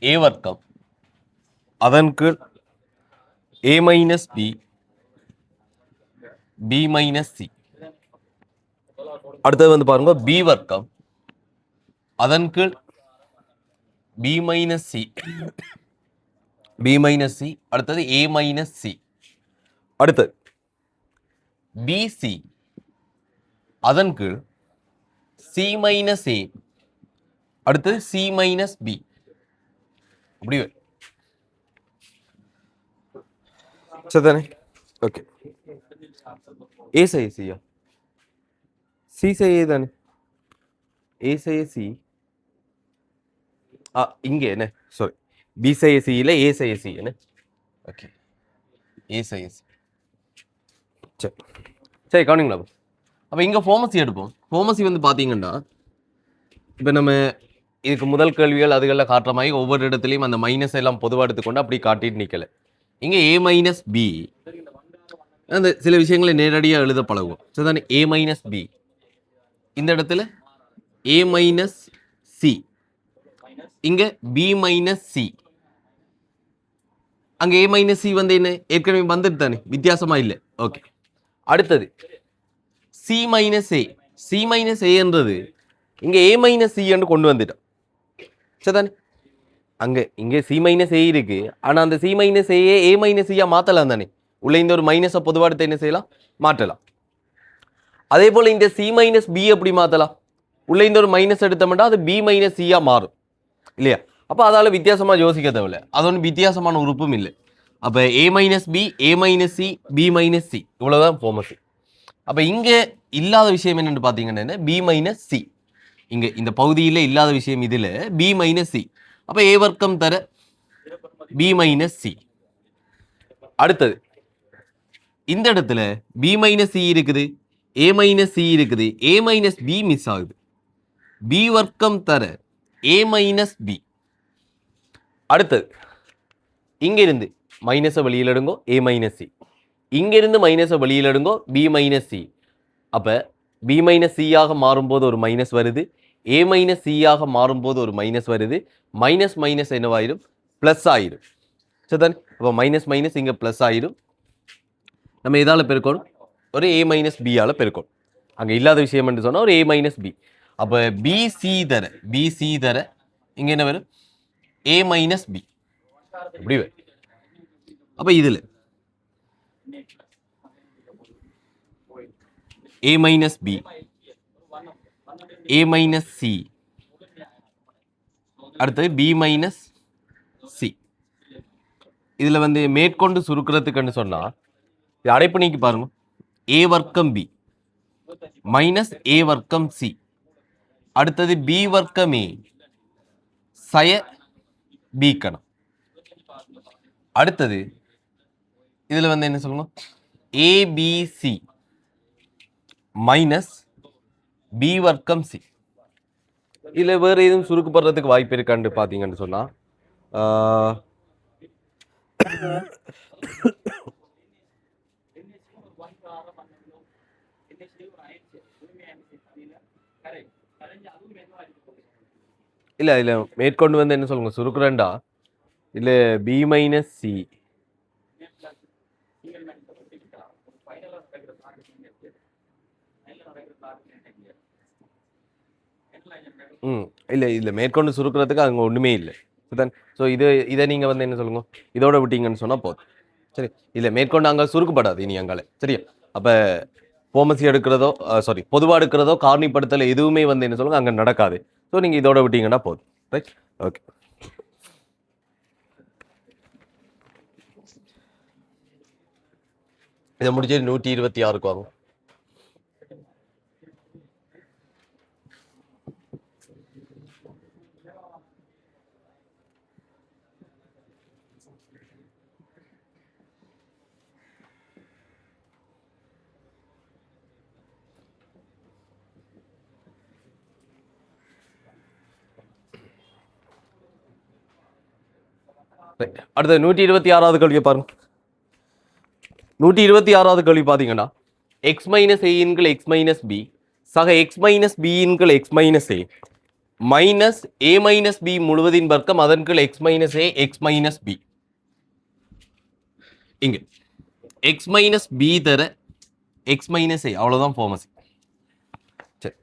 ஏ வர்க்கம் அதன் கீழ் A minus B B minus C. அடுத்தது வந்து பாருங்க பி வர்க்கம் அதன் கீழ் B minus C B minus C. அடுத்தது ஏ மைனஸ் சி. அடுத்தது பிசி அதன் கீழ் சி மைனஸ் ஏ. அடுத்தது சி மைனஸ் பி. அப்படி சரிதானே? ஓகே. ஏ செய்ய சியா சி செய்ய தானே? ஏ செய்ய சி இங்கே என்ன சாரி பி செய்ய சி இல்லை ஏ செய்ய சி என்ன? ஓகே ஏ செய்ய சி. சரி சரி கவனிங்களா. அப்போ இங்கே ஃபார்மசி எடுப்போம். ஃபார்மசி வந்து பார்த்தீங்கன்னா இப்போ நம்ம இதுக்கு முதல் கேள்விகள் அதுகளில் காட்டுற மாதிரி ஒவ்வொரு இடத்துலையும் அந்த மைனஸ் எல்லாம் பொதுவாக எடுத்துக்கொண்டு அப்படி காட்டிட்டு நிற்கலை. இங்கே ஏ மைனஸ் பி அந்த சில விஷயங்களை நேரடியாக எழுத பழகுவோம். சரிதானே? ஏ மைனஸ் பி இந்த இடத்துல ஏ மைனஸ் சி, இங்கே பி மைனஸ் சி. அங்கே ஏ மைனஸ் சி வந்து என்ன ஏற்கனவே வந்துட்டு தானே, வித்தியாசமா இல்லை. ஓகே. அடுத்தது சி மைனஸ் ஏ. சி மைனஸ் ஏன்றது இங்கே ஏ மைனஸ் சி என்று கொண்டு வந்துட்டோம். சரிதானே? இங்கே சி மைனஸ் ஏ இருக்கு, ஆனால் அந்த சி மைனஸ் ஏ மைனஸ் சியா மாற்றலாம் தானே. உள்ள இந்த ஒரு மைனஸை பொதுவாக எடுத்து என்ன செய்யலாம், மாற்றலாம். அதே போல் இந்த சி மைனஸ் பி எப்படி மாற்றலாம், உள்ள இந்த ஒரு மைனஸ் எடுத்தோம்னா அது பி மைனஸ் சியா மாறும் இல்லையா? அப்போ அதால் வித்தியாசமாக யோசிக்க தேவையில்லை, அது ஒன்றும் வித்தியாசமான உறுப்பும் இல்லை. அப்போ A minus B, A minus C, B minus C, இவ்வளோதான் ஃபார்மசி. அப்போ இங்கே இல்லாத விஷயம் என்னென்னு பார்த்தீங்கன்னா பி மைனஸ் சி. இங்கே இந்த பகுதியில் இல்லாத விஷயம் இதில் பி மைனஸ் சி. அப்போ ஏ வர்க்கம் தர பி மைனஸ் சி. அடுத்தது இந்த இடத்துல பி மைனஸ் சி இருக்குது, ஏ மைனஸ் சி இருக்குது, ஏ மைனஸ் பி மிஸ் ஆகுது. பி வர்க்கம் தர ஏ மைனஸ் பி. அடுத்தது இங்கிருந்து மைனஸை வெளியில் எடுங்கோ ஏ மைனஸ் சி, இங்கிருந்து மைனஸை வெளியில் எடுங்கோ பி மைனஸ் சி. அப்போ பி மைனஸ் சியாக மாறும்போது ஒரு மைனஸ் வருது, ஏ மைனஸ் சியாக மாறும்போது ஒரு மைனஸ் வருது. மைனஸ் மைனஸ் என்னவாயிரும், ப்ளஸ் ஆயிரும். சரிதானே? அப்போ மைனஸ் மைனஸ் இங்கே ப்ளஸ் ஆயிரும். நம்ம எதால் பெருக்கணும், ஒரு ஏ மைனஸ் பியால் பெருக்கணும். அங்கே இல்லாத விஷயம் என்று சொன்னால் ஒரு ஏ மைனஸ் பி. அப்போ பிசி தர இங்கே என்ன வரும், ஏ மைனஸ் பி. இப்படி வரும். அப்போ இதில் ஏ minus B, A minus C, அடுத்தது பி மைனஸ் சி. இதில் வந்து மேற்கொண்டு சுருக்கிறதுக்குன்னு சொன்னால் அடைப்பு நீக்கி பாருங்க. ஏ வர்க்கம் பி மைனஸ் ஏ வர்க்கம் சி. அடுத்தது பி வர்க்கம் ஏ சய பி கணம். அடுத்தது இதில் வந்து என்ன சொல்லணும், ஏபிசி மைனஸ் பி வர்க்கம் சி. இதில் வேறு எதுவும் சுருக்கப்படுறதுக்கு வாய்ப்பு இருக்கான்னு பார்த்தீங்கன்னு சொன்னால் இல்லை இல்லை மேற்கொண்டு வந்து என்ன சொல்லுங்க சுருக்குறேன்டா, இல்லை பி மைனஸ் சி இல்லை இதில் மேற்கொண்டு சுருக்கிறதுக்கு அங்கே ஒன்றுமே இல்லை. ஸோ இதை நீங்கள் வந்து என்ன சொல்லுங்க இதோட விட்டீங்கன்னு சொன்னால் போதும். சரி, இல்லை மேற்கொண்டு அங்கே சுருக்கப்படாது இனி அங்கால. சரியா? அப்போ ஃபார்மசி எடுக்கிறதோ பொதுவாக எடுக்கிறதோ காரணிப்படுத்தல் எதுவுமே வந்து என்ன சொல்லுங்க அங்கே நடக்காது. ஸோ நீங்கள் இதோட விட்டீங்கன்னா போதும். ரைட்? ஓகே. இதை முடிச்சு 126 ஆகும். அடுத்த 126வது கேள்வியை பாருங்க. 126வது கேள்வி பார்த்தீங்கன்னா எக்ஸ் மைனஸ் ஏ இன்கள் எக்ஸ் மைனஸ் பி சக எக்ஸ் மைனஸ் பி இன்கள் X minus A minus A minus B முழுவதின் வர்க்கம் அதன் கீழ் X minus A X minus B. இங்க எக்ஸ் மைனஸ் பி தர எக்ஸ் மைனஸ் ஏ, அவ்வளோதான் ஃபார்மசி. சரி,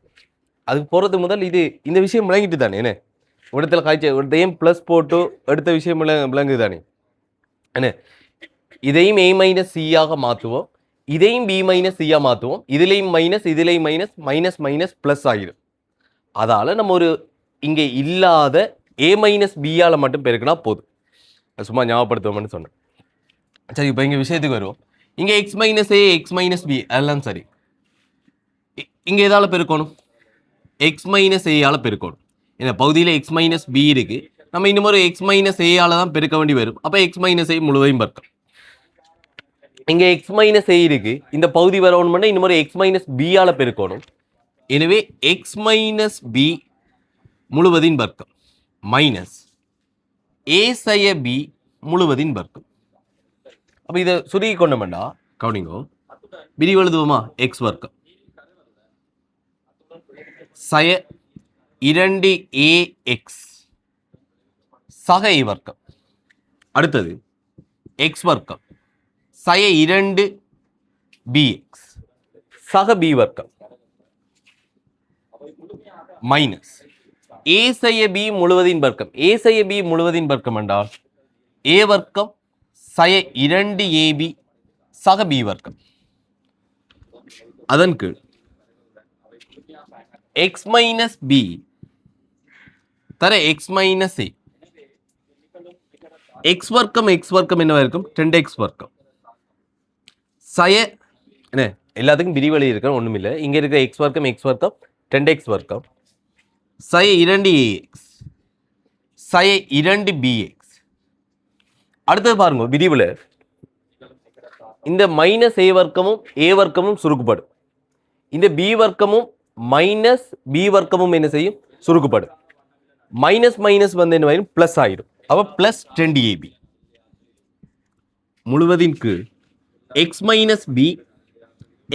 அதுக்கு போகிறது முதல் இது இந்த விஷயம் விளங்கிட்டு தானே என்ன இடத்துல காய்ச்சல் இடத்தையும் ப்ளஸ் போட்டு எடுத்த விஷயம் விளங்குது தானே என்ன. இதையும் ஏ மைனஸ் சியாக மாற்றுவோம், இதையும் பி மைனஸ் சியாக மாற்றுவோம், இதுலேயும் மைனஸ் இதுலேயும் மைனஸ் மைனஸ் மைனஸ் ப்ளஸ் ஆகிடும். அதால் நம்ம ஒரு இங்கே இல்லாத ஏ மைனஸ் பியால் மட்டும் பெருக்கினா போதும். சும்மா ஞாபகப்படுத்துவோம்னு சொன்னேன். சரி, இப்போ இங்கே விஷயத்துக்கு வருவோம். இங்கே X minus A X minus B எல்லாம் சரி. இங்கே எதால் பெருக்கணும்? எக்ஸ் மைனஸ் ஏயால் பெருக்கணும். ஏன்னா பகுதியில் எக்ஸ் மைனஸ் பி இருக்கு, நம்ம இன்னும் ஒரு எக்ஸ் மைனஸ் ஏயால் தான் பெருக்க வேண்டி வரும். அப்போ எக்ஸ் மைனஸ் ஏ முழுவதையும் பெருக்கம். இங்கே எக்ஸ் மைனஸ் ஏ இருக்கு, இந்த பகுதி வரணும்னா இன்னும் ஒரு எக்ஸ் மைனஸ் பியால் பெருக்கணும். எனவே எக்ஸ் மைனஸ் பி முழுவதின் வர்க்கம் மைனஸ் ஏ சய பி முழுவதின் வர்க்கம். அப்போ இதை சுருக்கி கொண்டோம்னா கவனிங்கோ, விரிவு எழுதுவோமா? எக்ஸ் வர்க்கம் சய 2ax சக ஏ வர்க்கம். அடுத்தது எக்ஸ் வர்க்கம் சய 2bx சக பி வர்க்கம் மைனஸ் ஏ சய பி முழுவதின் வர்க்கம். ஏ சய பி முழுவதின் வர்க்கம் என்றால் ஏ வர்க்கம் சய 2ab சக பி வர்க்கம். அதன் கீழ் எக்ஸ் மைனஸ் பி தர எக்ஸ் மைனஸ் ஏ. எக்ஸ் வர்க்கம் என்னவா இருக்கும்? 2x வர்க்கம் சய என்ன எல்லாத்துக்கும் விரிவழி இருக்க ஒன்றும் இல்லை. இங்கே இருக்கிற எக்ஸ் வர்க்கம் 2x வர்க்கம் சய 2ax சய 2bx. அடுத்தது பாருங்க, விரிவில் இந்த மைனஸ் ஏ வர்க்கமும் சுருக்குப்படும். இந்த பி வர்க்கமும் மைனஸ் பி வர்க்கமும் என்ன செய்யும்? சுருக்குப்படும். மைனஸ் மைனஸ் வந்து என்ன ஆயிடும்? பிளஸ் ஆயிடும். அப்போ பிளஸ் 20ab முழுவதின் கீழ் X minus B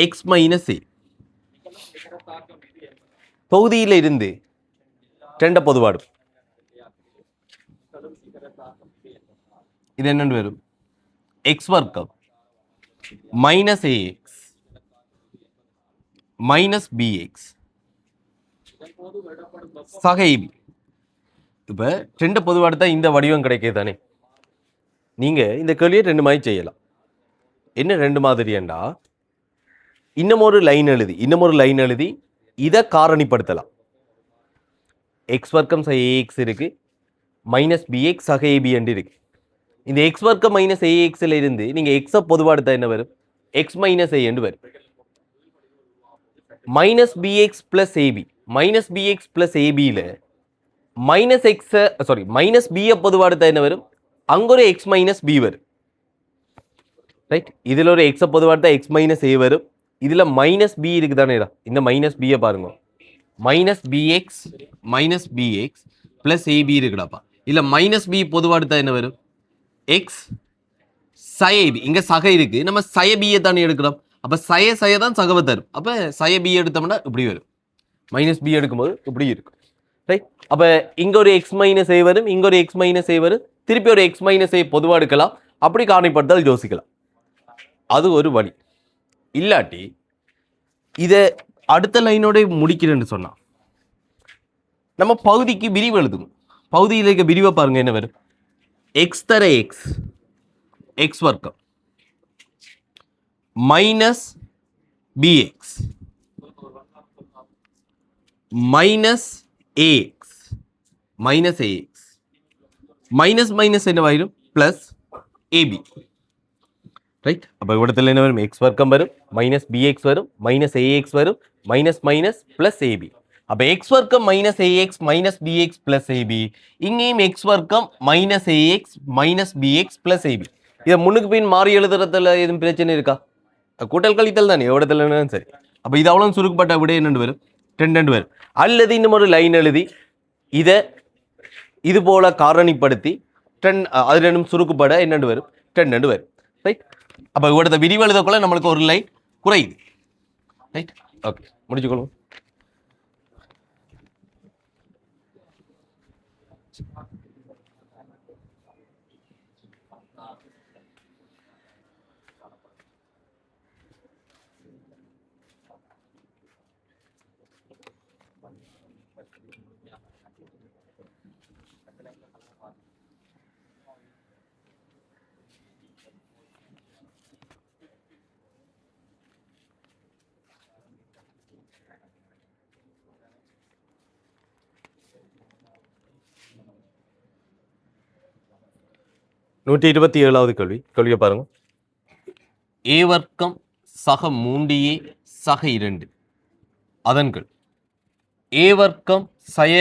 X minus A. பகுதியில் இருந்து 2 பொதுவாடு. இது என்னன்னு வரும்? எக்ஸ் வர்க்கம் மைனஸ் ஏஎக்ஸ் மைனஸ் பிஎக்ஸ் சக ஏபி. இப்போ 2 பொதுவாடு தான் இந்த வடிவம் கிடைக்கிது தானே. நீங்கள் இந்த கேள்வியை 2 மாதிரி செய்யலாம். என்ன 2 மாதிரியண்டா, இன்னும் ஒரு லைன் எழுதி இதை காரணிப்படுத்தலாம். எக்ஸ் வர்க்கம் சக ஏஎக்ஸ் இருக்கு, மைனஸ் பிஎக்ஸ் சக ஏபி என்று இருக்கு. இந்த எக்ஸ் வர்க்கம் மைனஸ் ஏஎக்ஸில் இருந்து நீங்கள் எக்ஸை பொதுவாடுத்தா என்ன வரும்? எக்ஸ் மைனஸ் ஏ என்று வரும். Minus BX plus AB, minus BX plus ஏபியில் மைனஸ் பியை பொதுவாடுத்தா என்ன வரும்? அங்கே ஒரு எக்ஸ் மைனஸ் பி வரும். ரைட், இதில் ஒரு எக்ஸை பொதுவாடுத்தா எக்ஸ் மைனஸ் ஏ வரும். இதில் மைனஸ் பி இருக்கு தானே, இந்த மைனஸ் பியை பாருங்க. மைனஸ் பிஎக்ஸ் பிளஸ் ஏபி இருக்குடாப்பா. இல்லை மைனஸ் பி பொதுவாடுத்தா என்ன வரும்? எக்ஸ் சய பி. இங்கே சக இருக்கு, நம்ம சய பியை தானே எடுக்கிறோம். அப்போ சய தான் சகவை தரும். அப்போ சய பி எடுத்தோம்னா இப்படி வரும். மைனஸ் பி எடுக்கும்போது இப்படி இருக்கும். ரைட், அப்போ இங்கே ஒரு எக்ஸ் மைனஸ் ஏ வரும், இங்கே ஒரு எக்ஸ் மைனஸ் ஏ வரும், திருப்பி ஒரு எக்ஸ் மைனஸ் ஏ பொதுவாக எடுக்கலாம். அப்படி காரணிப்படுத்தால் யோசிக்கலாம். அது ஒரு வழி. இல்லாட்டி இதை அடுத்த லைனோட முடிக்கிறேன்னு சொன்னா நம்ம பகுதிக்கு விரிவு எழுதும். பகுதியில் இருக்க விரிவை பாருங்க, என்ன வரும்? எக்ஸ் தர எக்ஸ் வர்க்கம் minus BX minus AX minus minus என்னவாயிரும்? Plus AB. ரைட், அப்போ இவ்விடத்தில் என்ன வரும்? எக்ஸ் வர்க்கம் வரும், மைனஸ் பிஎக்ஸ் வரும், மைனஸ் ஏஎக்ஸ் வரும், மைனஸ் மைனஸ் பிளஸ் ஏபி. அப்போ எக்ஸ் வர்க்கம் minus AX minus BX plus AB. இங்கேயும் எக்ஸ் வர்க்கம் minus AX minus BX plus AB. இதை முன்னுக்கு பின் மாறி எழுதுறதுல எதுவும் பிரச்சனை இருக்கா? கூட்டல் கழித்தல் தானே, எவ்விடத்துல சரி. அப்போ இது அவ்வளோ சுருக்கப்பட்ட விட என்னென்று வரும்? 2 வரும். அல்லது இன்னும் ஒரு லைன் எழுதி இதை இது போல காரணிப்படுத்தி 10 அது 2 சுருக்குப்பட என்னென்று வரும்? 10 வரும். ரைட், அப்போ இவ்விடத்தை விரிவு எழுதக்குள்ள நம்மளுக்கு ஒரு லைன் குறையுது. Right, okay, முடிச்சுக்கொள்வோம். 127வது கேள்வி. கேள்வியை பாருங்க. ஏ வர்க்கம் சக 3a சக 2 அதன்கள் ஏ வர்க்கம் சய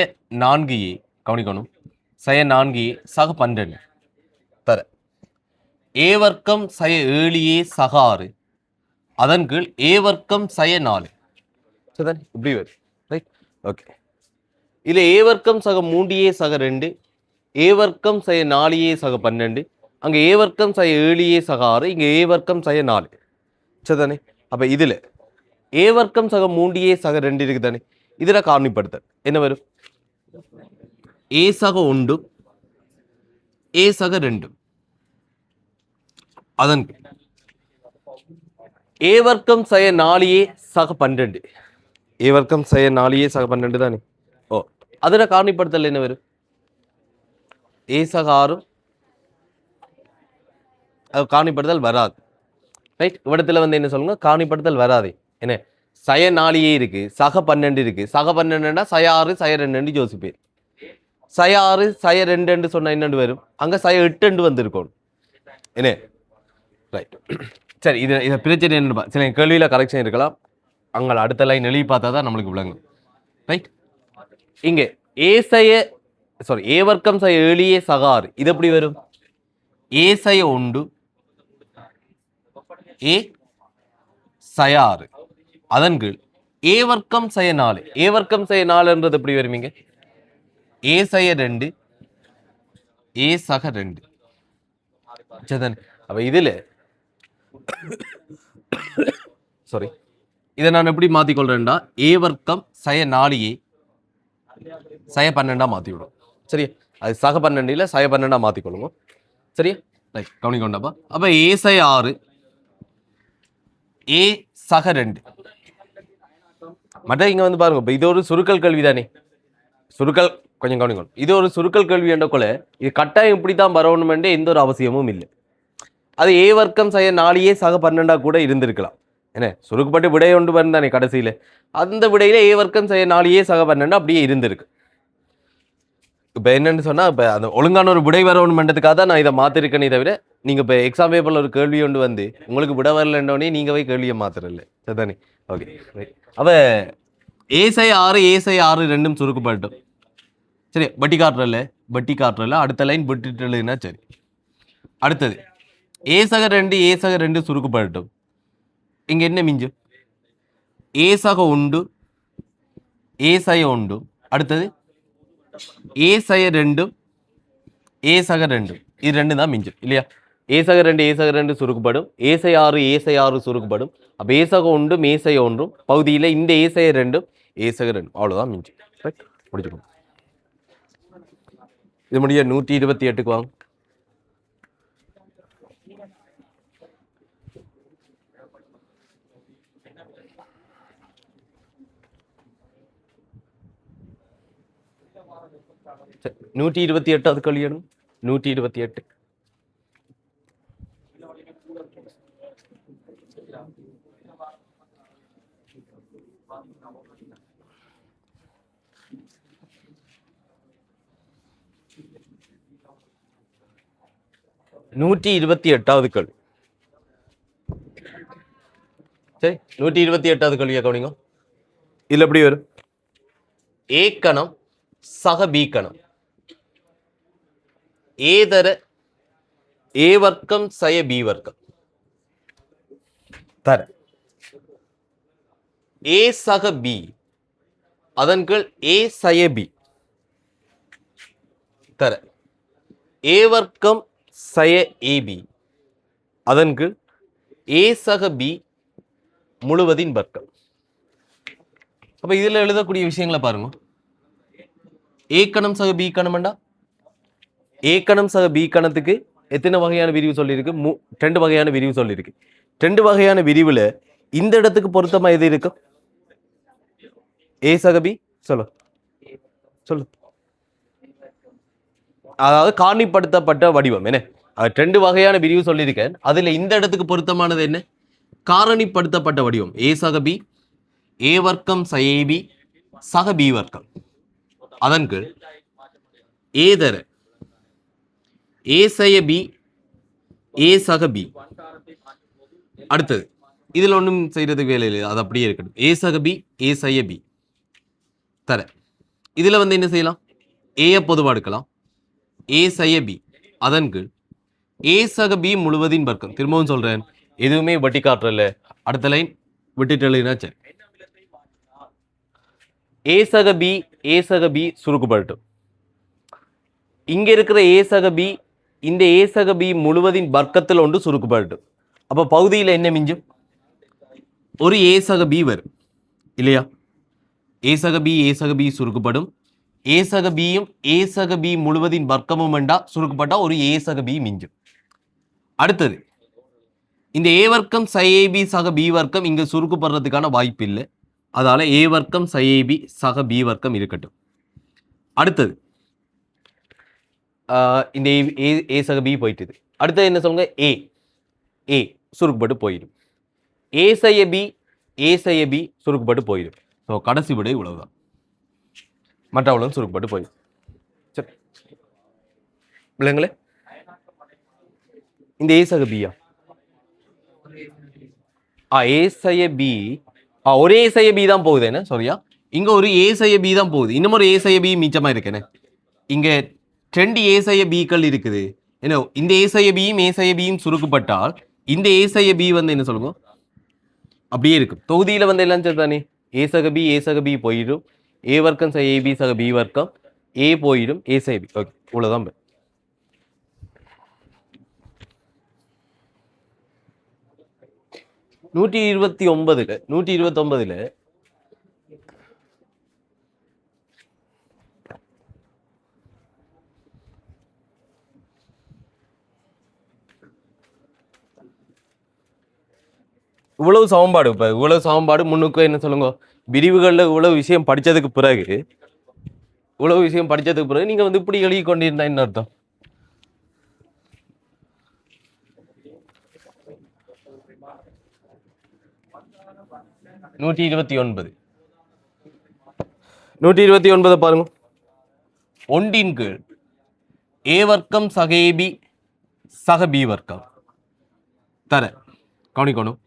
4a கவனிக்கணும், சய 4a சக 12 தர ஏ வர்க்கம் சய 7a சக 6 அதன் கீழ் ஏ வர்க்கம் சய 4 சரிதான், இப்படி வரும். Right, okay. இதுல ஏ வர்க்கம் சக 3a சக 2, ஏ வர்க்கம் சய 4a சக 12, அங்க ஏ வர்க்கம் சய 7a சக 6, இங்க ஏ வர்க்கம் சய 4 சரிதானே. அப்ப இதுல ஏ வர்க்கம் சக 3a சக 2 இருக்கு தானே, இதுல காரணிப்படுத்தல் என்ன வரும்? ஏ சக 1 ஏ சக 2 அதன் ஏ வர்க்கம் சய 4a சக 12, ஏ வர்க்கம் சய 4a சக 12 தானே. ஓ, அதுல காரணிப்படுத்தல் என்ன வரும்? ஏ சக 6 காரணிப்படுத்தல் வராது. ரைட், இவ்விடத்துல வந்து என்ன சொல்லுங்க, காரணிப்படுத்தல் வராது. என்ன, சய 4a இருக்கு, சக 12 இருக்கு, சக 12னா சய 6 சய 2 யோசிப்பேன். சய 6 சய 2 சொன்னா என்னண்டு வரும்? அங்க சய 8 வந்திருக்கும். என்ன, ரைட். சரி, இதை பிரச்சனை என்ன, சில கேள்வியில கரெக்ஷன் இருக்கலாம், அங்கே அடுத்த லைன் எழுதி பார்த்தா தான் நம்மளுக்கு விளங்கும். ரைட், இங்க ஏ வர்க்கம் சய 7a சக 6 இது எப்படி வரும்? ஏ சய 1 ஏ சய 6 அதன் கீழ் ஏ வர்க்கம் சய 4, ஏ வர்க்கம் சய 4 எப்படி வருவீங்க? ஏ சய 2 ஏ சக 2 சரிதானே. அப்ப இதுல சாரி, இதை நான் எப்படி மாத்திக்கொள்றேன்டா, ஏ வர்க்கம் சய 4a சய 12 மாத்தி விடும். சரியா, அது சக 12 சய 12 மாத்திக்கொள்ளுங்க. சரியா, ரைட், கவனிக்கொண்டாப்பா. அப்ப ஏ சய 6 ஏ சக 2 மற்ற இங்க வந்து பாருங்க, இப்ப இது ஒரு சுருக்கல் கேள்வி தானே. சுருக்கல் கொஞ்சம் கவனிக்கணும், இது ஒரு சுருக்கல் கேள்வி என்ற கொலை, இது கட்டாயம் இப்படித்தான் வரணும் என்ற எந்த ஒரு அவசியமும் இல்லை. அது ஏ வர்க்கம் சய 4a சக 12 கூட இருந்திருக்கலாம். என்ன, சுருக்கப்பட்டு விடை ஒன்று வந்தானே கடைசியில, அந்த விடையில ஏ வர்க்கம் சய 4a சக 12 அப்படியே இருந்திருக்கு. இப்ப என்னன்னு சொன்னா, இப்ப அந்த ஒழுங்கான ஒரு விடை வரணும்ன்றதுக்காக தான் நான் இதை மாத்திருக்கேனே தவிர, நீங்க இப்ப எக்ஸாம் பேப்பர்ல ஒரு கேள்வி ஒன்று வந்து உங்களுக்கு விட வரலன்னே நீங்க போய் கேள்வியை மாத்திரல சரிதானே. ஓகே, அப்ப ஏ சய 6 ஏ சய 6 ரெண்டும் சுருக்கப்பட்டோம். சரி, வட்டி காட்டுறல அடுத்த லைன் விட்டுட்டுனா சரி. அடுத்தது ஏ சக 2 ஏ சக 2 சுருக்கப்பட்டோம். இங்க என்ன மிஞ்சும்? ஏ சக 1 ஏ சய 1, அடுத்தது ஏ சய 2 ஏ சக 2, இது ரெண்டு தான் மிஞ்சும் இல்லையா. ஏ சக 2 ஏ சக 2 சுருக்கப்படும், ஏ சய 6 ஏ சய 6 சுருக்கப்படும். அப்ப ஏ சக 1 ஏ சய 1 பகுதியில் இந்த ஏ சய 2 ஏ சக 2 அவ்வளவுதான் மிஞ்சும். ரைட், முடிச்சுக்கணும். இது முடிய 128க்கு வாங்க. சரி, 128வது கேள்வி. 128 128வது கேள்வி. சரி, 128வது கேள்வியை கவனிங்க. இதுல எப்படி வரும்? ஏ கணம் சக பி கணம் ஏதர ஏ வர்க்கம் சய பி வர்க்கம் தர ஏ சக பி அதன் கீழ் ஏ சய பி தர ஏ வர்க்கம் சய ஏபி அதன் கீழ் ஏ சக பி முழுவதின் வர்க்கம். அப்ப இதுல எழுதக்கூடிய விஷயங்களை பாருங்க. ஏ கணம் சக பி கணம்டா ஏ கணம் சக பி கணத்துக்கு எத்தனை வகையான விரிவு சொல்லியிருக்கு? 2 வகையான விரிவு சொல்லியிருக்கு. 2 வகையான விரிவுல இந்த இடத்துக்கு பொருத்தமா எது இருக்கும்? ஏ சக பி சொல்லு சொல்லு. அதாவது காரணிப்படுத்தப்பட்ட வடிவம் என்ன? 2 வகையான விரிவு சொல்லியிருக்கேன். அதுல இந்த இடத்துக்கு பொருத்தமானது என்ன? காரணிப்படுத்தப்பட்ட வடிவம். ஏ சக பி, ஏ வர்க்கம் சஏபி சக பி வர்க்கம். அதன் கீழ் ஏ தர ஏ சய பி ஏ சக பி. அடுத்தது இதுல ஒன்றும் செய்யறதுக்கு வேலை இல்லை, அது அப்படியே இருக்கட்டும். ஏ சக பி ஏ சய பி தர. இதுல வந்து என்ன செய்யலாம்? ஏ பொதுவா எடுக்கலாம். ஏ சய பி அதன் கீழ் ஏ சக பி முழுவதின் வர்க்கம். திரும்பவும் சொல்றேன், எதுவுமே வட்டி காட்டுறல. அடுத்த லைன் விட்டுட்டு எழுதினா சரி. ஏ சக பி சுருக்குப்படட்டும். இங்க இருக்கிற ஏ சக பி இந்த ஏ சக பி முழுவதின் வர்க்கத்தில் ஒன்று சுருக்குப்படட்டும். அப்ப பகுதியில் என்ன மிஞ்சும்? ஒரு ஏ சக பி வரும் இல்லையா? ஏ சக பி சுருக்குப்படும். ஏ சக பியும் ஏ சக பி முழுவதின் வர்க்கமும் வேண்டா சுருக்கப்பட்டா ஒரு ஏ சக பி மிஞ்சும். அடுத்தது இந்த ஏ வர்க்கம் சஏபி சக பி வர்க்கம் இங்க சுருக்குப்படுறதுக்கான வாய்ப்பு இல்லை. அதால ஏ வர்க்கம் சஏபி சக பி வர்க்கம் இருக்கட்டும். அடுத்தது இந்த ஏ சக பி போயிட்டுது. அடுத்தது என்ன சொல்லுங்க? ஏ சுருக்குப்பட்டு போயிடும். ஏ சய பி சுருக்குப்பட்டு போயிடும். ஸோ கடைசி விட இவ்வளவுதான், மற்ற அவ்வளவு சுருக்குப்பட்டு போயிடும். சரி இல்லைங்களே? இந்த ஏ சக பியா ஏ சய பி ஒரே ஏ சய பி தான் போகுது என்ன? சரியா, இங்க ஒரு ஏ சய பி தான் போகுது. இன்னும் ஒரு ஏ சய பி மிச்சமா இருக்கேன்னு. இங்க 2 ஏ சய பிக்கள் இருக்குது. என்ன, இந்த ஏ சய பியும் சுருக்கப்பட்டால் இந்த ஏ சய பி வந்து என்ன சொல்லுங்க அப்படியே இருக்கும். தொகுதியில வந்து எல்லாம் சரிதானே? ஏ சக பி போயிடும். ஏ வர்க்கம் சக ஏபி சக பி வர்க்கம் ஏ போயிடும். ஏ சய பி. ஓகே, இவ்வளவுதான். 129ல இவ்வளவு சமன்பாடு. இப்ப இவ்வளவு சமன்பாடு முன்னுக்கு என்ன சொல்லுங்க, விரிவுகள்ல இவ்வளவு விஷயம் படிச்சதுக்கு பிறகு நீங்க வந்து இப்படி எழுதி கொண்டிருந்தா என்ன அர்த்தம்? நூற்றி இருபத்தி ஒன்பது பாருங்க. ஒன்றின் கீழ் ஏ வர்க்கம் சகேபி சக பி வர்க்கம் தர கவனிக்கணும்.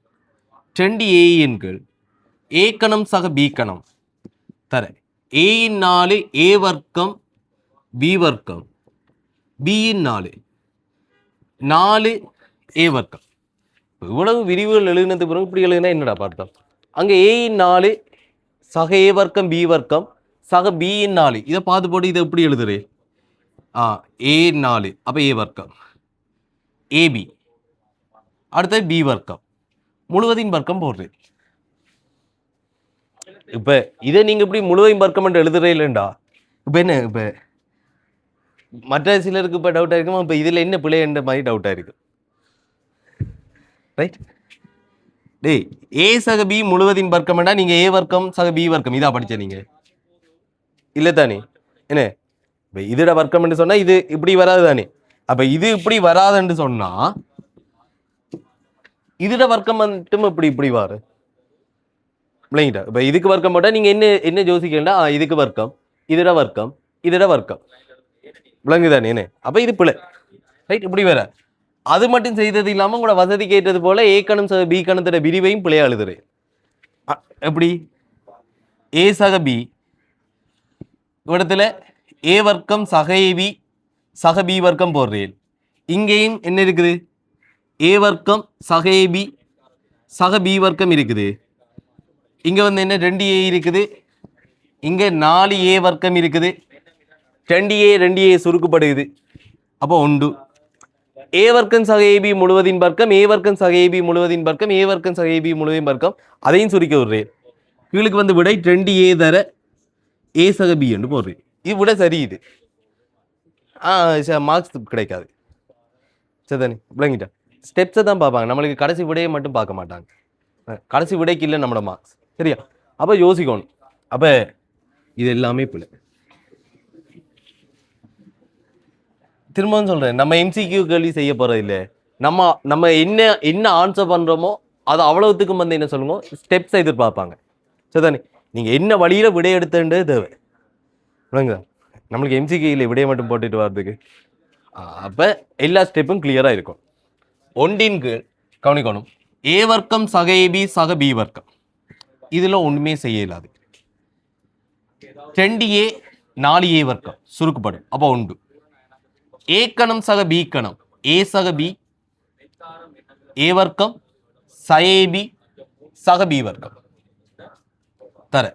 2 ஏயின் கீழ் ஏ கணம் சக பி கணம் தர ஏயின் 4 ஏ வர்க்கம் பி வர்க்கம் பியின் 4 ஏ வர்க்கம். இவ்வளவு விரிவுகள் எழுதினது பிறகு இப்படி எழுதினா என்னடா பார்த்தோம்? அங்க ஏயின் 4 சக ஏ வர்க்கம் பி வர்க்கம் சக பியின் 4. இதை பார்த்து போட்டு இதை எப்படி எழுதுறே? ஏ 4 அப்ப ஏ வர்க்கம் ஏபி, அடுத்தது பி வர்க்கம் முழுவதின் வர்க்கம் போடுறேன். இப்ப இதை நீங்க இப்படி முழுவதின் வர்க்கம் என்று எழுதுறே இல்லைண்டா. இப்ப என்ன, இப்ப மற்ற சிலருக்கு இப்ப டவுட் ஆயிருக்குமா? இப்ப இதுல என்ன பிழை என்ற மாதிரி டவுட் ஆயிருக்கு. ரைட்? டேய், ஏ சக பி முழுவதின் வர்க்கம் வேண்டா, நீங்க ஏ வர்க்கம் சக பி வர்க்கம் இதா படிச்ச நீங்க இல்ல தானே? என்ன, இப்ப இதோட வர்க்கம் என்று சொன்னா இது இப்படி வராது தானே? அப்ப இது இப்படி வராதுன்னு சொன்னா இதோட வர்க்கம் மட்டும் இப்படி வாரு இல்லைங்களா? இப்ப இதுக்கு வர்க்கம் போட்டா நீங்க என்ன யோசிக்கலா? இதுக்கு வர்க்கம் இதோட வர்க்கம் விளங்குதானே? என்ன, அப்ப இது பிழை. ரைட்? இப்படி வேற அது மட்டும் செய்தது இல்லாம உங்களோட வசதி கேட்டது போல ஏ கணம் சக பி கணத்தோட விரிவையும் பிழையா எழுதுறேன். எப்படி? ஏ சக பி இடத்துல ஏ வர்க்கம் சக ஏபி சக பி வர்க்கம் போடுறேன். இங்கேயும் என்ன இருக்குது? ஏ வர்க்கம் சக ஏபி சக பி வர்க்கம் இருக்குது. இங்க வந்து என்ன 2 ஏ இருக்குது. இங்க 4 ஏ வர்க்கம் இருக்குது. 2 ஏ சுருக்கப்படுது. அப்போ 1 ஏ வர்க்கம் சக ஏபி முழுவதின் வர்க்கம் ஏ வர்க்கம் சக ஏபி முழுவதின் வர்க்கம் ஏ வர்க்கம் சக ஏபி முழுவதின் வர்க்கம் அதையும் சுருக்க விடுறேன். கீழுக்கு வந்து விடை 2 ஏ தர ஏ சக பி என்று போடுறேன். இது விட சரி. இது மார்க்ஸ் கிடைக்காது. சரிதானே? விளங்கிட்டா? ஸ்டெப்ஸை தான் பார்ப்பாங்க, நம்மளுக்கு கடைசி விடையை மட்டும் பார்க்க மாட்டாங்க. கடைசி விடைக்கு இல்லை நம்மளோட மார்க்ஸ். சரியா? அப்போ யோசிக்கணும். அப்போ இது எல்லாமே பிள்ளை. திரும்பவும் சொல்கிறேன், நம்ம எம்சிக்யூ கேள்வி செய்ய போகிறது இல்லை. நம்ம என்ன ஆன்சர் பண்ணுறோமோ அது அவ்வளவுத்துக்கும் வந்து என்ன சொல்லுங்க, ஸ்டெப்ஸ் எதிர்பார்ப்பாங்க. சரிதானே? நீங்கள் என்ன வழியில் விடை எடுத்துன்றது தேவை. விளங்குதா? நம்மளுக்கு எம்சிக்யூ இல்லை விடையை மட்டும் போட்டுட்டு வர்றதுக்கு. அப்போ எல்லா ஸ்டெப்பும் கிளியராக இருக்கும். ஒன்றின் கீழ் கவனிக்கணும், ஏ வர்க்கம் சக ஏபி சக பி வர்க்கம், இதில் ஒன்றுமே செய்ய இயலாது. 2a 4a வர்க்கம் சுருக்கப்படும். அப்போ உண்டு. ஏ கணம் சக பி கணம், ஏ சக பி ஏ வர்க்கம் ச ஏபி சக பி வர்க்கம் தர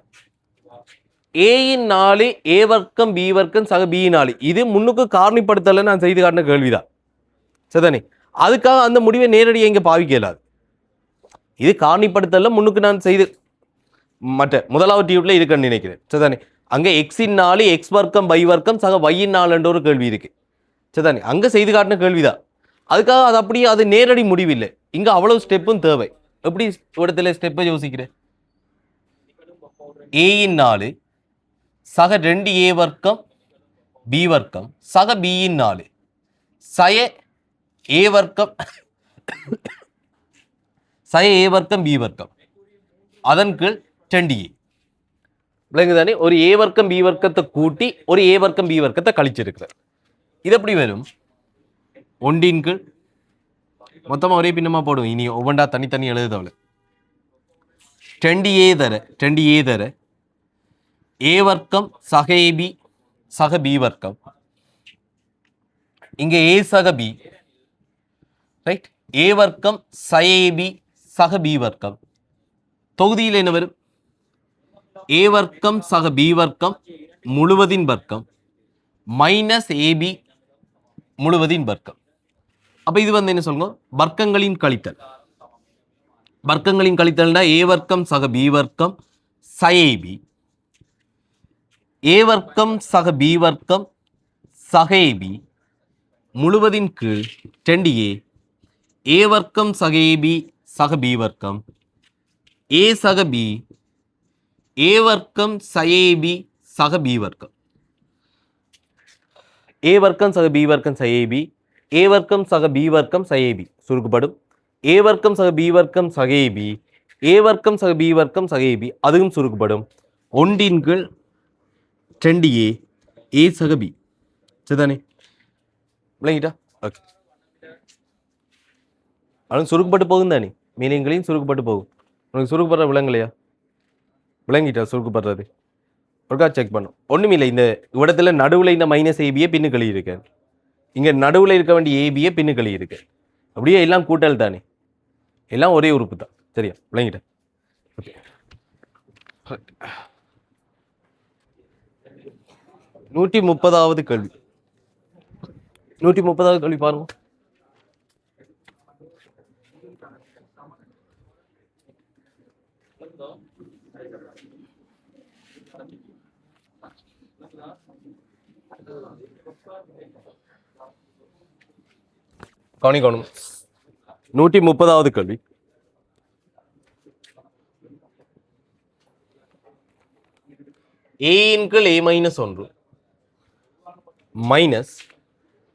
ஏயின் 4 ஏ வர்க்கம் பி வர்க்கம் சக பி 4. இது முன்னுக்கு காரணிப்படுத்தல நான் செய்து காட்டின கேள்விதான். சரிதானே? அதுக்காக அந்த முடிவை நேரடியாக இங்கே பாவிக்க இயலாது. இது காரணிப்படுத்தல முன்னுக்கு நான் செய்து மற்ற முதலாவது டியூப்ல இருக்குன்னு நினைக்கிறேன். சரிதானே? அங்கே எக்ஸின் 4 எக்ஸ் வர்க்கம் பை வர்க்கம் சக வையின் 4 ஒரு கேள்வி இருக்கு. சரிதானே? அங்கே செய்து காட்டின கேள்விதான். அதுக்காக அது அப்படியே அது நேரடி முடிவில்லை. இங்கே அவ்வளவு ஸ்டெப்பும் தேவை. எப்படி இடத்துல ஸ்டெப்பை யோசிக்கிறேன்? ஏயின் 4 சக 2a வர்க்கம் பி வர்க்கம் சக பியின் 4 சய ஏ வர்க்கம் சய ஏ வர்க்கம் பி வர்க்கம் அதன் கீழ் 2a. விளங்குதானே? ஒரு ஏ வர்க்கம் பி வர்க்கத்தை கூட்டி ஒரு ஏ வர்க்கம் பி வர்க்கத்தை கழிச்சிருக்கிறார். இது எப்படி வரும்? ஒன்றின் கீழ் மொத்தமாக ஒரே பின்னமா போடும். இனி ஒவ்வொன்றா தனித்தனி எழுதுதவள 2a தர ஏ வர்க்கம் சக ஏபி சக பி வர்க்கம், இங்கே ஏ சக பி, ரைட்? ஏ வர்க்கம் ச ஏபி சக பி வர்க்கம். தொகுதியில் என்ன வரும்? ஏ வர்க்கம் சக பி வர்க்கம் முழுவதின் வர்க்கம் மைனஸ் ஏபி முழுவதின் வர்க்கம். அப்ப இது வந்து என்ன சொல்லுங்க, வர்க்கங்களின் கழித்தல். வர்க்கங்களின் கழித்தல்னா ஏ வர்க்கம் சக பி வர்க்கம் ச ஏபி, ஏ வர்க்கம் சக பி வர்க்கம் சக ஏபி முழுவதின் கீழ் 2a, ஏ வர்க்கம் சக ஏபி சக பி வர்க்கம் ஏ சக பி, ஏ வர்க்கம் ச ஏபி சக பி வர்க்கம், ஏ வர்க்கம் சக பி வர்க்கம் ச ஏபி, ஏ வர்க்கம் சக பி வர்க்கம் ச ஏபி சுருக்கப்படும். ஏ வர்க்கம் சக பி வர்க்கம் சக ஏபி, ஏ வர்க்கம் சக பி வர்க்கம் சக ஏபி அதுவும் சுருக்கப்படும். ஒன்றின் கீழ் 2a ஏ சக பி. சரிதானே? விளங்கிட்டா? ஓகே. அவனுக்கு சுருக்கப்பட்டு போகும் தானே, மீனிங்களையும் சுருக்கப்பட்டு போகும். உனக்கு சுருக்கப்படுற விளங்கலையா? விளங்கிட்டா? சுருக்கப்படுறது ஒருக்கா செக் பண்ணும். ஒன்றும் இல்லை, இந்த இடத்துல நடுவில் இந்த மைனஸ் ஏபியை பின்னு கழி இருக்கேன், இங்கே நடுவில் இருக்க வேண்டிய ஏபியை பின்னு கழி இருக்கேன். அப்படியே எல்லாம் கூட்டல் தானே, எல்லாம் ஒரே உறுப்பு தான். சரியா? விளங்கிட்டா? ஓகே. 130வது கேள்வி. 130வது கேள்வி பாருங்க. கவனிக்கணும். 130வது கேள்வி. ஏயின் கீழ் ஏ மைனஸ் 1 மைனஸ்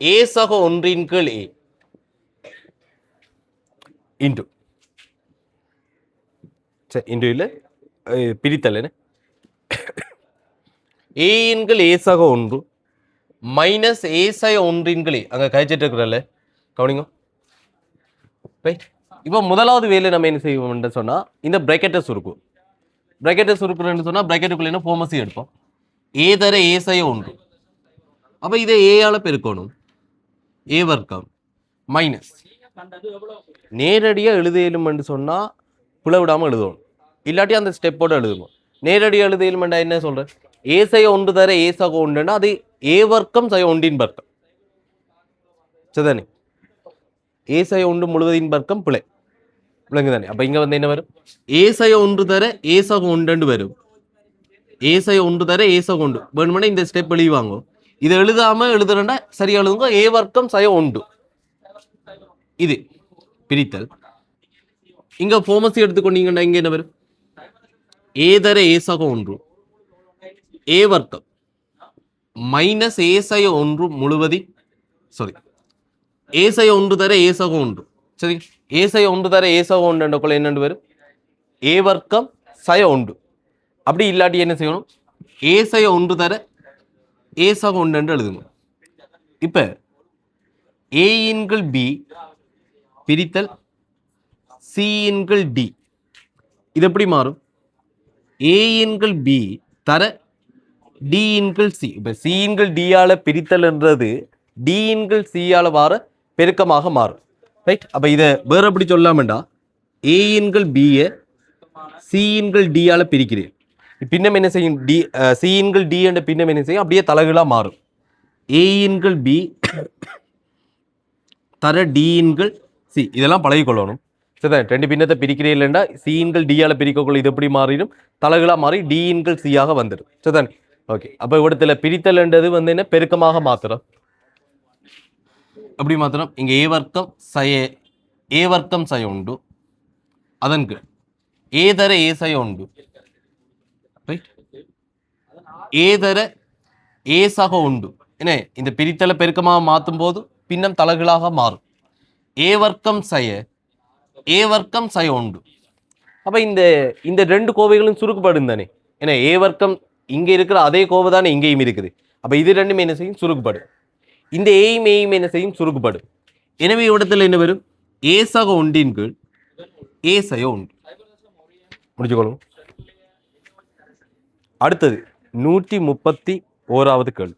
ஏ சக 1 கீழ் ஏ இன்டு, சரி இன்டு இல்லை பிரித்தல் என்ன, ஏயின் கீழ் ஏ சக 1 மைனஸ் ஏ சக 1 கீழ் ஏ. அங்கே கழிச்சிட்டு இருக்கிறல்ல, கவனிங்க. ரைட்? இப்போ முதலாவது வேலை நம்ம என்ன செய்வோம்னு சொன்னால், இந்த பிராக்கெட்டை சுருக்கும். பிராக்கெட்டை சுருக்குறேன்னு சொன்னால் பிராக்கெட்டுக்குள்ள என்ன ஃபோமஸி எடுப்போம். ஏ தர ஏ சக 1, அப்போ இதை ஏயால பெருக்கணும், ஏ வர்க்கம் மைனஸ் நேரடியாக எழுதியலும்னு சொன்னால் புல விடாமல் எழுதணும், இல்லாட்டி அந்த ஸ்டெப்போடு எழுதுவோம். நேரடியாக எழுதியலுமெண்டா என்ன சொல்கிறேன், ஏ சக 1 தர ஏ சக 1ன்னா அது ஏ வர்க்கம் சக 1 வர்க்கம். சரிதானே? ஏ சக 1 முழுவதின் வர்க்கம் பிழை. விளங்குதானே? அப்போ இங்கே வந்து என்ன வரும், ஏ சக 1 தர ஏ சக 1 வரும், ஏ சக 1 தர ஏ சக 1 வேணுமென்னா இந்த ஸ்டெப் எழுதிவாங்க. இது எழுதாம எழுதுறேன்னா சரியா எழுதுங்க. ஏ வர்க்கம் சய உண்டு. இது பிரித்தல். இங்க ஃபோமசி எடுத்துக்கொண்டீங்கன்னா இங்க என்ன வரும்? ஏதர ஏசக ஒன்று ஏ வர்க்கம் மைனஸ் ஏசய ஒன்று முழுவதி சாரி ஏசய ஒன்று தர ஏசக ஒன்று. சரி, ஏசய ஒன்று தர ஏசக ஒன்று என்னென்று வரும்? ஏ வர்க்கம் சய ஒன்று. அப்படி இல்லாட்டி என்ன செய்யணும்? ஏசய ஒன்று தர ஏசக ஒன்று என்று எழுதுங்க. இப்ப ஏ இன்கள் பி பிரித்தல் சி இன்கள் டி. இது எப்படி மாறும்? ஏ இன்கள் பி தர டி இன்கள் சி. இப்ப சி இன்கள் டி ஆல பிரித்தல்ன்றது டி இன்கள் சி ஆல வார பெருக்கமாக மாறும். ரைட். அப்ப இதை வேற எப்படி சொல்லாமண்டா, ஏ இன்கள் பியை சி இன்கள் டி ஆல பிரிக்கிறேன். பின்னம் என்ன செய்யும்? டி சி இன்கள் டி என்ற பின்னம் என்ன செய்யும்? அப்படியே தலைகளா மாறும். ஏ இன்கள் பி தர டி இன்கள் சி. இதெல்லாம் பழகிக்கொள்ளணும். சரிதான். ரெண்டு பின்னத்தை பிரிக்கிறே இல்லைண்டா சி இன்கள் டி ஆல பிரிக்கக்குள்ள இது எப்படி மாறிடும்? தலைகளா மாறி டி இன்கள் சி ஆக வந்துடும். சரிதான். ஓகே. அப்ப இவ்விடத்துல பிரித்தல்ன்றது வந்து என்ன? பெருக்கமாக மாத்திரம். அப்படி மாத்திரம் இங்க ஏ வர்க்கம் சய உண்டு. அதன் கீழ் ஏதர ஏசய உண்டு. ரைட். ஏதர ஏசக உண்டு. என்ன? இந்த பிரித்தலை பெருக்கமாக மாற்றும் போது பின்னம் தலைகளாக மாறும். ஏ வர்க்கம் சய உண்டு. அப்ப இந்த ரெண்டு கோவைகளும் சுருக்குப்படும் தானே. ஏன்னா ஏ வர்க்கம் இங்க இருக்கிற அதே கோவை தானே இங்கேயும் இருக்குது. அப்ப இது ரெண்டுமே என்ன செய்யும்? சுருக்குப்படும். இந்த ஏயும் என்ன செய்யும்? சுருக்குப்படும். எனவே இடத்துல என்ன வரும்? ஏசக ஒன்றின் கீழ் ஏசய உண்டு. முடிச்சுக்கொள்ளும். அடுத்தது 131வது கேள்வி.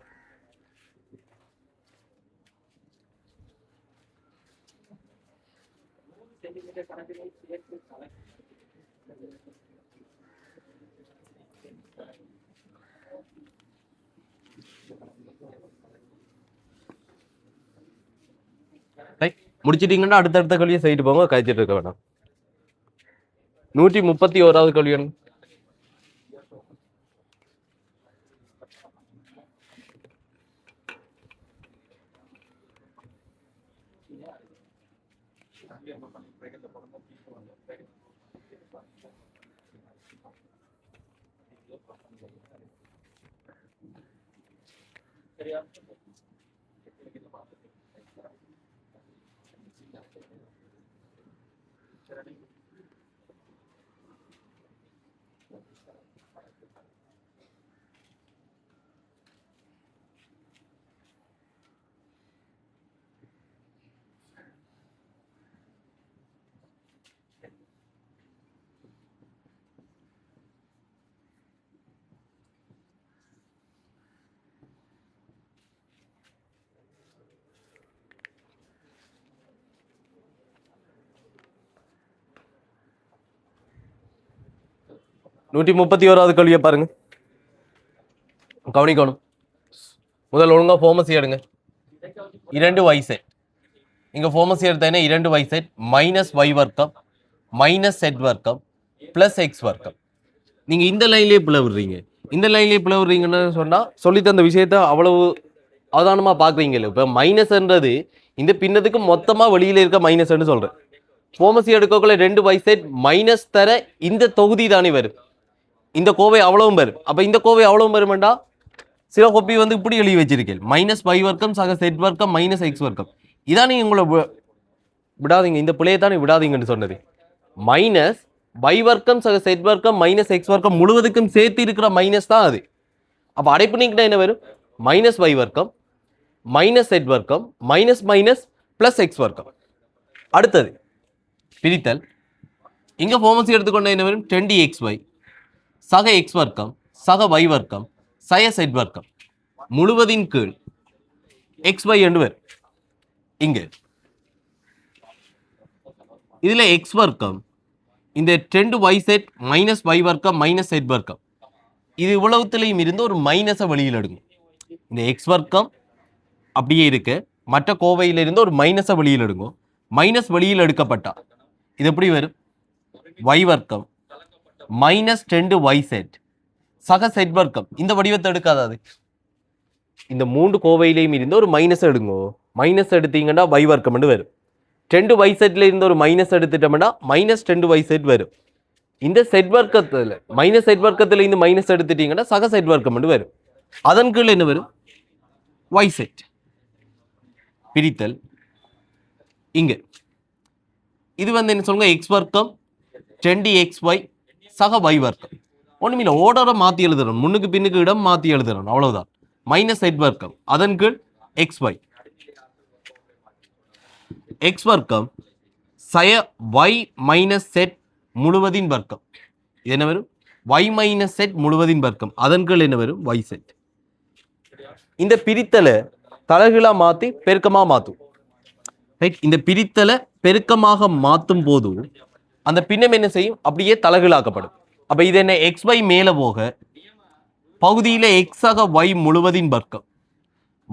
முடிச்சிட்டீங்கன்னா அடுத்தடுத்த கேள்வியை செய்யிட்டு போங்க, கழிச்சிட்டு இருக்க வேண்டாம். 131வது கேள்வி. நூற்றி 131வது கேள்வியை பாருங்க, கவனிக்கணும். முதல் ஒழுங்கா ஃபோமசி எடுங்க. 2 y செட். இங்க ஃபோமசி எடுத்தேன்னா 2 y செட் மைனஸ் y வர்க்கம் மைனஸ் z வர்க்கம் பிளஸ் x வர்க்கம். நீங்க இந்த லைன்லயே பிளவுறீங்க. இந்த லைன்லயே பிளவுறீங்கன்னு சொன்னா சொல்லி தந்த விஷயத்த அவ்வளவு அவதானமா பாக்குறீங்கல்ல. இப்ப மைனஸ்ன்றது இந்த பின்னத்துக்கு மொத்தமா வெளியில இருக்க மைனஸ்ன்னு சொல்றேன். ஃபோமசி எடுக்கக்குள்ள 2 y செட் மைனஸ் தர இந்த தொகுதி தானே வரும். இந்த கோவை அவ்வளவும் வரும். அப்ப இந்த கோவை அவ்வளவும் வருமெண்டா சில கோப்பி வந்து இப்படி எழுதி வச்சிருக்கேன். மைனஸ் y வர்க்கம் சக செட் வர்க்கம் மைனஸ் x வர்க்கம். இதானே உங்களை விடாதீங்க, இந்த பிள்ளையை தானே விடாதீங்கன்னு சொன்னது. மைனஸ் y வர்க்கம் சக செட் வர்க்கம் மைனஸ் x வர்க்கம் முழுவதுக்கும் சேர்த்து இருக்கிற மைனஸ் தான் அது. அப்ப அடைப்பு நீக்கினா என்ன வரும்? மைனஸ் y வர்க்கம் மைனஸ் செட் வர்க்கம் மைனஸ் மைனஸ் பிளஸ் x வர்க்கம். அடுத்தது பிரித்தல். இங்க ஃபோமசி எடுத்துக்கொண்ட என்ன வரும்? 20xy சக எக்ஸ் வர்க்கம் சக y வர்க்கம் சய செட் வர்க்கம் முழுவதின் கீழ் xy என்று வரும். இங்க இதுல x வர்க்கம் இந்த 2y செட் மைனஸ் y வர்க்கம் மைனஸ் செட் வர்க்கம் இது இவ்வளவுத்திலையும் இருந்து ஒரு மைனஸை வெளியில் எடுங்க. இந்த x வர்க்கம் அப்படியே இருக்கு, மற்ற கோவையிலிருந்து ஒரு மைனஸை வெளியில் எடுங்க. மைனஸ் வெளியில் எடுக்கப்பட்டா இது எப்படி வரும்? y வர்க்கம் மைனஸ் 2y செட் சக செட் வர்க்கம். இந்த வடிவத்தை எடுக்காது. இந்த மூன்று கோவையிலையும் இருந்து ஒரு மைனஸ் எடுங்கோ. மைனஸ் எடுத்தீங்கன்னா y வர்க்கம் வரும். 2 y செட்ல இருந்து ஒரு மைனஸ் எடுத்துட்டோம்னா மைனஸ் 2 y செட் வரும். இந்த செட் வர்க்கத்தில் மைனஸ் செட் வர்க்கத்தில் இருந்து மைனஸ் எடுத்துட்டீங்கன்னா சக செட் வர்க்கம் வரும். அதன் கீழ் என்ன வரும்? y செட் பிரித்தல். இங்க இது வந்து என்ன சொல்லுங்க? x வர்க்கம் 2xy சக y வர்க்கம். ஒண்ணுமில்ல, ஓர்டரை மாத்தி எழுதுறோம், முன்னுக்கு பின்னுக்கு இடம் மாத்தி எழுதுறோம், அவ்வளவுதான். மைனஸ் செட் வர்க்கம் அதன் கீழ் xy x வர்க்கம் சய y மைனஸ் செட் முழுவதின் வர்க்கம். என்ன வரும்? y மைனஸ் செட் முழுவதின் வர்க்கம் அதன் கீழ் என்ன வரும்? y set. இந்த பிரித்தலை தலைகீழா மாத்தி பெருக்கமா மாத்தும். ரைட்? இந்த பிரித்தலை பெருக்கமாக மாற்றும் போது அந்த பின்னம் என்ன செய்யும்? அப்படியே தலைகீழாக்கப்படும். அப்ப இது என்ன? xy மேல போக பகுதியில x ஆக y முழுவதின் வர்க்கம்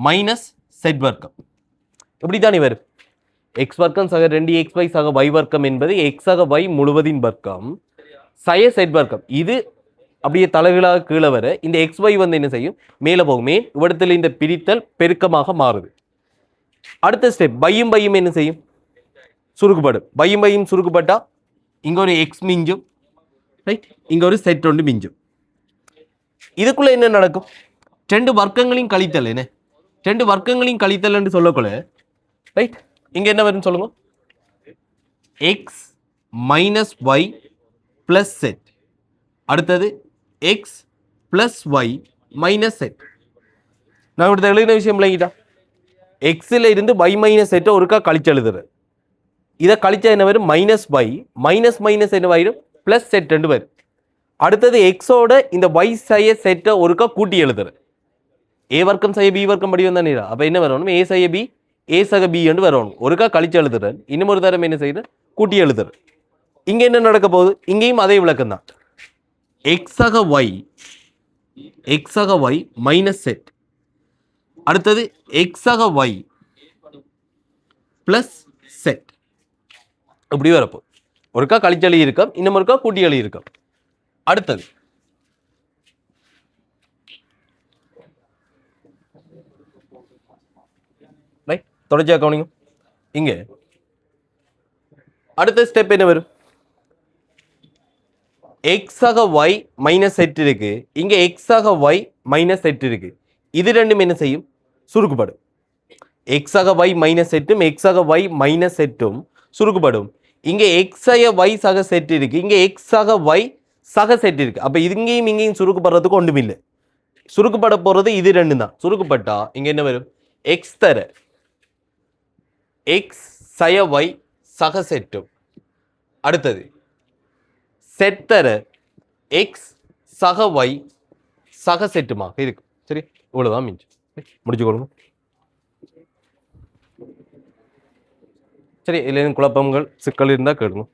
மைனஸ் செட் வர்க்கம். இப்படித்தானே வரும். x வர்க்கம் சக 2xy சக y வர்க்கம் என்பது x ஆக y முழுவதின் வர்க்கம் சய செட் வர்க்கம். இது அப்படியே தலைகீழாக கீழே வர இந்த xy வந்து என்ன செய்யும்? மேலே போகுமே. இவ்விடத்தில் இந்த பிரித்தல் பெருக்கமாக மாறுது. அடுத்த ஸ்டெப் பையும் பையும் என்ன செய்யும்? சுருக்குப்படும். பையும் பையும் சுருக்குப்பட்டா இங்க ஒரு x மிஞ்சும், ரைட்? இங்க ஒரு செட் ஒன்று மிஞ்சும். இதுக்குள்ள என்ன நடக்கும்? 2 வர்க்கங்களையும் கழித்தல். என்ன 2 வர்க்கங்களையும் கழித்தல் என்று சொல்லக்குள்ள, ரைட், இங்க என்ன வரும் சொல்லுங்க? x minus y plus set. அடுத்தது x plus y minus set. நான் இப்படி எழுதின விஷயம் விளங்கிட்டா? எக்ஸில் இருந்து y மைனஸ் செட்டை ஒருக்கா கழிச்சு எழுதுறேன். இதை கழிச்சா என்ன வரும்? மைனஸ் y மைனஸ் மைனஸ் என்ன வரும்? பிளஸ் செட் ரெண்டு வரும். அடுத்தது எக்ஸோட இந்த y சய செட்டை ஒருக்கா கூட்டி எழுதுறேன். ஏ வர்க்கம் சய பி வர்க்கம் படி வந்தானே. அப்போ என்ன வரணும்? ஏ சய பி ஏ சக பி என்று வரணும். ஒருக்கா கழிச்சு எழுதுறேன். இன்னும் ஒரு தரம் என்ன செய்யறேன்? கூட்டி எழுதுறேன். இங்க என்ன நடக்க போகுது? இங்கேயும் அதே விளக்கம் தான். எக்ஸ் சக y மைனஸ் செட். அடுத்தது எக்ஸ் சக y பிளஸ் செட். இப்படி வரப்போ ஒருக்கா கழிச்சலி இருக்கும், இன்னும் ஒருக்கா கூட்டியலி இருக்கும். அடுத்தது தொடர்ச்சியா கவனிங்க. இங்க அடுத்த ஸ்டெப் என்ன வரும்? எக்ஸ் ஆக y மைனஸ் செட் இருக்கு, இங்க எக்ஸ் ஆக y மைனஸ் செட் இருக்கு. இது ரெண்டும் என்ன செய்யும்? சுருக்குப்படும். எக்ஸ் ஆக y மைனஸ் செட்டும் எக்ஸ் ஆக y மைனஸ் செட்டும் சுருக்குப்படும். இங்க எக்ஸ் ஆக y சக செட் இருக்கு, இங்க எக்ஸ் ஆக y சக செட் இருக்கு. அப்ப இங்கேயும் இங்கேயும் சுருக்குப்படுறதுக்கு ஒன்றும் இல்லை. சுருக்குப்பட போறது இது ரெண்டு தான். சுருக்குப்பட்டா இங்க என்ன வரும்? எக்ஸ் தர எக்ஸ் சய y சக செட்டும். அடுத்தது செட் தர எக்ஸ் சக y சக செட்டுமாக இருக்கு. சரி, இவ்வளவுதான் மிஞ்சு. முடிச்சுக்கொள்ளுங்க. சரி, இல்லை குழப்பங்கள் சிக்கல் இருந்தால் கேளுங்க.